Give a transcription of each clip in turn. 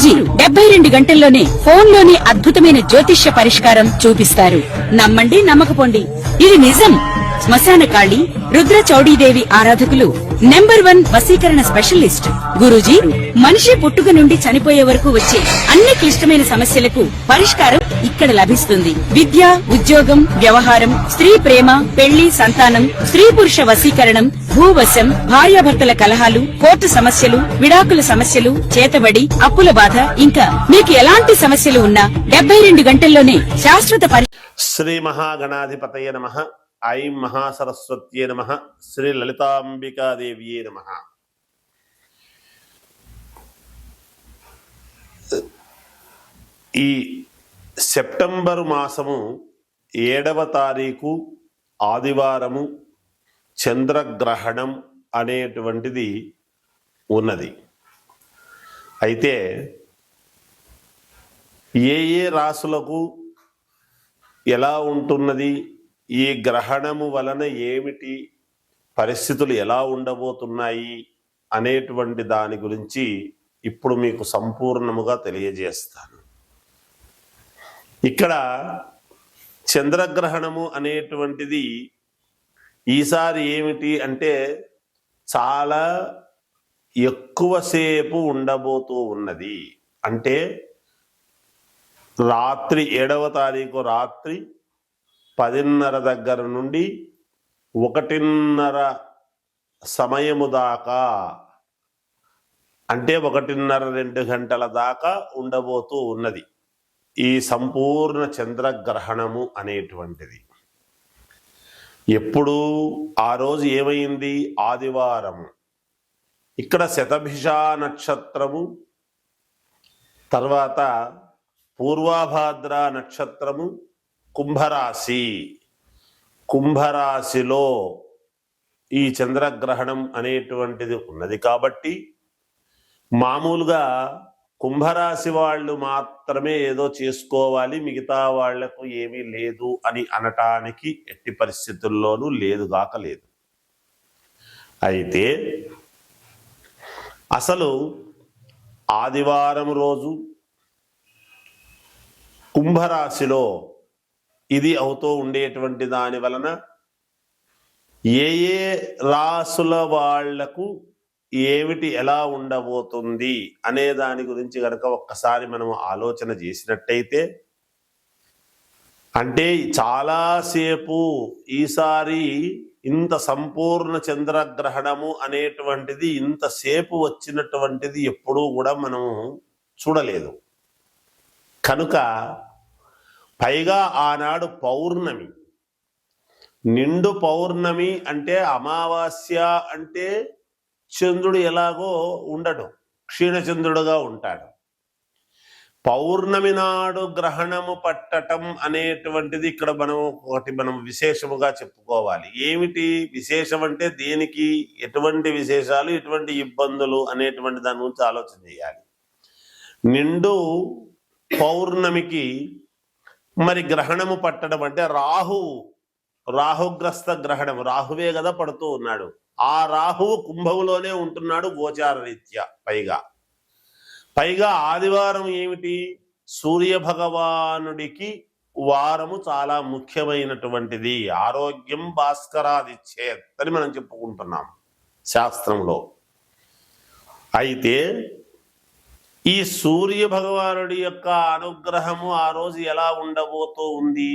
గురూజీ 72 గంటల్లోనే ఫోన్లోని అద్భుతమైన జ్యోతిష్య పరిష్కారం చూపిస్తారు. నమ్మండి, నమ్మకపోండి, ఇది నిజం. శ్మశాన కాళి రుద్ర చౌడీదేవి ఆరాధకులు నంబర్ 1 వశీకరణ స్పెషలిస్ట్. గురూజీ మనిషి పుట్టుక నుండి చనిపోయే వరకు వచ్చే అన్ని క్లిష్టమైన సమస్యలకు పరిష్కారం ఇక్కడ లభిస్తుంది. విద్య, ఉద్యోగం, వ్యవహారం, స్త్రీ ప్రేమ, పెళ్లి, సంతానం, స్త్రీ పురుష వశీకరణం, భూవశం, భార్యాభర్తల కలహాలు, కోర్టు సమస్యలు, విడాకుల సమస్యలు, చేతబడి, అప్పుల బాధ, ఇంకా మీకు ఎలాంటి సమస్యలు ఉన్నా 72 గంటల్లోనే శాశ్వత శ్రీ మహాగణాధిపతయ నమః. ఐం మహాసరస్వత్యే నమః. శ్రీ లలితాంబికాదేవ్యే నమః. ఈ సెప్టెంబరు మాసము 7వ తారీఖు ఆదివారము చంద్రగ్రహణం అనేటువంటిది ఉన్నది. అయితే ఏ ఏ రాసులకు ఎలా ఉంటున్నది, ఈ గ్రహణము వలన ఏమిటి పరిస్థితులు ఎలా ఉండబోతున్నాయి అనేటువంటి దాని గురించి ఇప్పుడు మీకు సంపూర్ణముగా తెలియజేస్తాను. ఇక్కడ చంద్రగ్రహణము అనేటువంటిది ఈసారి ఏమిటి అంటే చాలా ఎక్కువసేపు ఉండబోతూ ఉన్నది. అంటే రాత్రి 7వ తారీఖు రాత్రి 10:30 దగ్గర నుండి 1:30 సమయము దాకా, అంటే 1:30-2 గంటల దాకా ఉండబోతూ ఉన్నది ఈ సంపూర్ణ చంద్రగ్రహణము అనేటువంటిది. ఎప్పుడు ఆ రోజు ఏమైంది? ఆదివారము. ఇక్కడ శతభిష నక్షత్రము, తర్వాత పూర్వభాద్ర నక్షత్రము, కుంభరాశి. కుంభరాశిలో ఈ చంద్రగ్రహణం అనేటువంటిది ఉన్నది కాబట్టి మామూలుగా కుంభరాశి వాళ్ళు మాత్రమే ఏదో చేసుకోవాలి, మిగతా వాళ్లకు ఏమీ లేదు అని అనటానికి ఎట్టి పరిస్థితుల్లోనూ లేదుగాక లేదు. అయితే అసలు ఆదివారం రోజు కుంభరాశిలో ఇది అవుతూ ఉండేటువంటి దాని వలన ఏ ఏ రాసుల వాళ్లకు ఏమిటి ఎలా ఉండబోతుంది అనే దాని గురించి కనుక ఒక్కసారి మనం ఆలోచన చేసినట్టయితే, అంటే చాలాసేపు ఈసారి ఇంత సంపూర్ణ చంద్రగ్రహణము అనేటువంటిది ఇంతసేపు వచ్చినటువంటిది ఎప్పుడూ కూడా మనం చూడలేదు. కనుక పైగా ఆనాడు పౌర్ణమి, నిండు పౌర్ణమి అంటే అమావాస్య అంటే చంద్రుడు ఎలాగో ఉండడు, క్షీణచంద్రుడుగా ఉంటాడు. పౌర్ణమి నాడు గ్రహణము పట్టటం అనేటువంటిది ఇక్కడ మనం విశేషముగా చెప్పుకోవాలి. ఏమిటి విశేషం అంటే దేనికి ఎటువంటి విశేషాలు, ఎటువంటి ఇబ్బందులు అనేటువంటి దాని గురించి ఆలోచన చేయాలి. నిండు పౌర్ణమికి మరి గ్రహణము పట్టడం అంటే రాహుగ్రస్త గ్రహణం, రాహువే కదా పడుతూ ఉన్నాడు. ఆ రాహువు కుంభంలోనే ఉంటున్నాడు గోచార రీత్యా. పైగా ఆదివారం ఏమిటి? సూర్య భగవానుడికి వారము చాలా ముఖ్యమైనటువంటిది. ఆరోగ్యం భాస్కరాదిచ్చేత్ అని మనం చెప్పుకుంటున్నాం శాస్త్రంలో. అయితే ఈ సూర్య భగవానుడి యొక్క అనుగ్రహము ఆ రోజు ఎలా ఉండబోతూ ఉంది,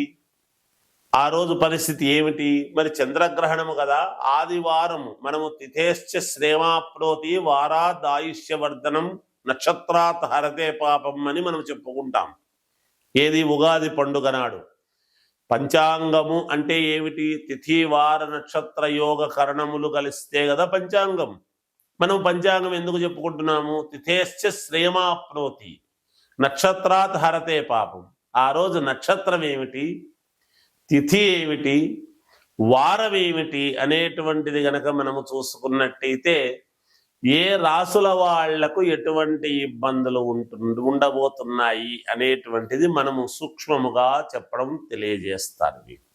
ఆ రోజు పరిస్థితి ఏమిటి? మరి చంద్రగ్రహణము కదా, ఆదివారము. మనము తిథేశ్చ శ్రేమాప్నోతి వారాద్ ఆయుష్యవర్ధనం నక్షత్రాత్ హరతే పాపం అని మనం చెప్పుకుంటాం. ఏది? ఉగాది పండుగ నాడు. పంచాంగము అంటే ఏమిటి? తిథి వార నక్షత్ర యోగ కరణములు కలిస్తే కదా పంచాంగం. మనం పంచాంగం ఎందుకు చెప్పుకుంటున్నాము? తిథేశ్చ శ్రేమాప్నోతి నక్షత్రాత్ హరతే పాపం. ఆ రోజు నక్షత్రం ఏమిటి, తిథి ఏమిటి, వారం ఏమిటి అనేటువంటిది గనక మనము చూసుకున్నట్టయితే ఏ రాసుల వాళ్లకు ఎటువంటి ఇబ్బందులు ఉండబోతున్నాయి అనేటువంటిది మనము సూక్ష్మముగా చెప్పడం తెలియజేస్తాను మీకు.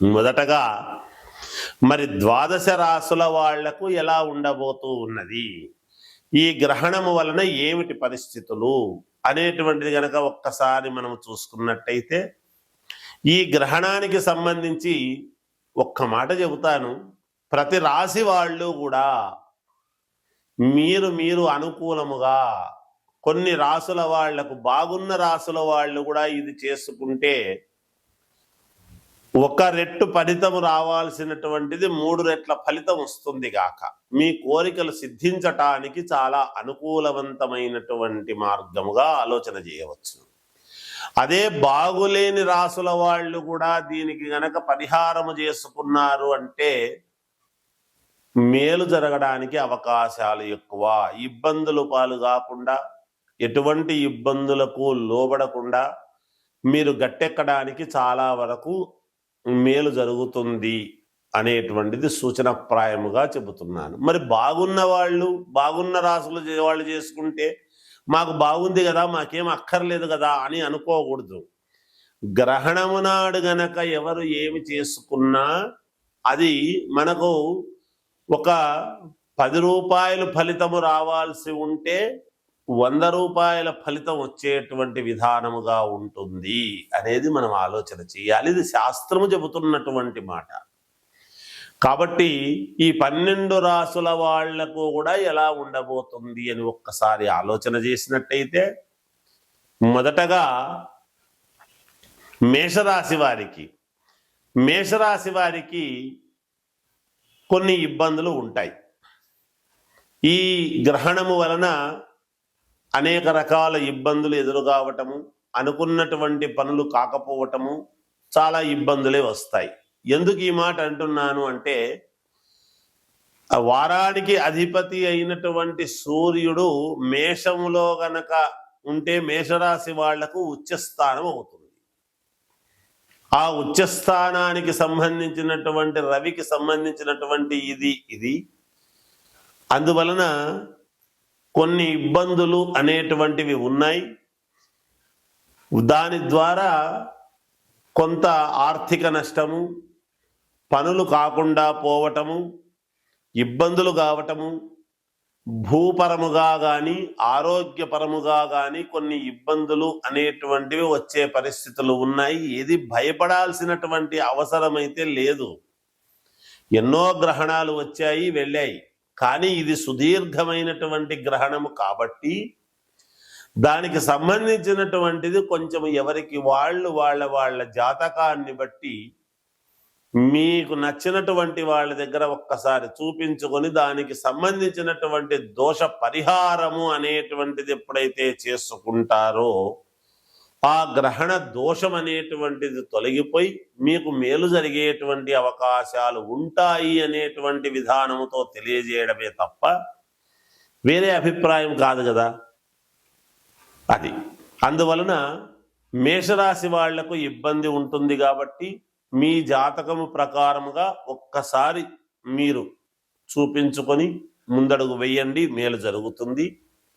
మొదటగా మరి ద్వాదశ రాసుల వాళ్లకు ఎలా ఉండబోతూ ఉన్నది? ఈ గ్రహణము వలన ఏమిటి పరిస్థితులు అనేటువంటిది గనక ఒక్కసారి మనం చూసుకున్నట్టయితే, ఈ గ్రహణానికి సంబంధించి ఒక్క మాట చెబుతాను. ప్రతి రాశి వాళ్ళు కూడా మీరు అనుకూలముగా, కొన్ని రాసుల వాళ్లకు, బాగున్న రాసుల వాళ్ళు కూడా ఇది చేసుకుంటే 1 రెట్టు ఫలితము రావాల్సినటువంటిది 3 రెట్ల ఫలితం వస్తుంది గాక. మీ కోరికలు సిద్ధించటానికి చాలా అనుకూలవంతమైనటువంటి మార్గముగా ఆలోచన చేయవచ్చు. అదే బాగులేని రాసుల వాళ్ళు కూడా దీనికి గనక పరిహారము చేసుకున్నారు అంటే మేలు జరగడానికి అవకాశాలు ఎక్కువ. ఇబ్బందులు పాలు కాకుండా, ఎటువంటి ఇబ్బందులకు లోబడకుండా మీరు గట్టెక్కడానికి చాలా వరకు మేలు జరుగుతుంది అనేటువంటిది సూచనప్రాయముగా చెబుతున్నాను. మరి బాగున్న వాళ్ళు, బాగున్న రాసులు వాళ్ళు చేసుకుంటే మాకు బాగుంది కదా, మాకేం అక్కర్లేదు కదా అని అనుకోకూడదు. గ్రహణము నాడు గనక ఎవరు ఏమి చేసుకున్నా అది మనకు ఒక 10 రూపాయలు ఫలితము రావాల్సి ఉంటే 100 రూపాయల ఫలితం వచ్చేటువంటి విధానముగా ఉంటుంది అనేది మనం ఆలోచన చేయాలి. ఇది శాస్త్రము చెబుతున్నటువంటి మాట. కాబట్టి ఈ 12 రాసుల వాళ్లకు కూడా ఎలా ఉండబోతుంది అని ఒక్కసారి ఆలోచన చేసినట్టయితే, మొదటగా మేషరాశి వారికి కొన్ని ఇబ్బందులు ఉంటాయి. ఈ గ్రహణము వలన అనేక రకాల ఇబ్బందులు ఎదురుకావటము, అనుకున్నటువంటి పనులు కాకపోవటము, చాలా ఇబ్బందులే వస్తాయి. ఎందుకు ఈ మాట అంటున్నాను అంటే, వారానికి అధిపతి అయినటువంటి సూర్యుడు మేషములో గనక ఉంటే మేషరాశి వాళ్లకు ఉచ్చస్థానం అవుతుంది. ఆ ఉచ్చస్థానానికి సంబంధించినటువంటి రవికి సంబంధించినటువంటి ఇది అందువలన కొన్ని ఇబ్బందులు అనేటువంటివి ఉన్నాయి. దాని ద్వారా కొంత ఆర్థిక నష్టము, పనులు కాకుండా పోవటము, ఇబ్బందులు కావటము, భూపరముగా కానీ ఆరోగ్యపరముగా కానీ కొన్ని ఇబ్బందులు అనేటువంటివి వచ్చే పరిస్థితులు ఉన్నాయి. ఏది భయపడాల్సినటువంటి అవసరమైతే లేదు. ఎన్నో గ్రహణాలు వచ్చాయి, వెళ్ళాయి. కానీ ఇది సుదీర్ఘమైనటువంటి గ్రహణము కాబట్టి దానికి సంబంధించినటువంటిది కొంచెం ఎవరికి వాళ్ళ జాతకాన్ని బట్టి మీకు నచ్చినటువంటి వాళ్ళ దగ్గర ఒక్కసారి చూపించుకొని దానికి సంబంధించినటువంటి దోష పరిహారము అనేటువంటిది ఎప్పుడైతే చేసుకుంటారో ఆ గ్రహణ దోషం అనేటువంటిది తొలగిపోయి మీకు మేలు జరిగేటువంటి అవకాశాలు ఉంటాయి అనేటువంటి విధానముతో తెలియజేయడమే తప్ప వేరే అభిప్రాయం కాదు కదా అది. అందువలన మేషరాశి వాళ్లకు ఇబ్బంది ఉంటుంది కాబట్టి మీ జాతకము ప్రకారముగా ఒక్కసారి మీరు చూపించుకొని ముందడుగు వేయండి, మేలు జరుగుతుంది.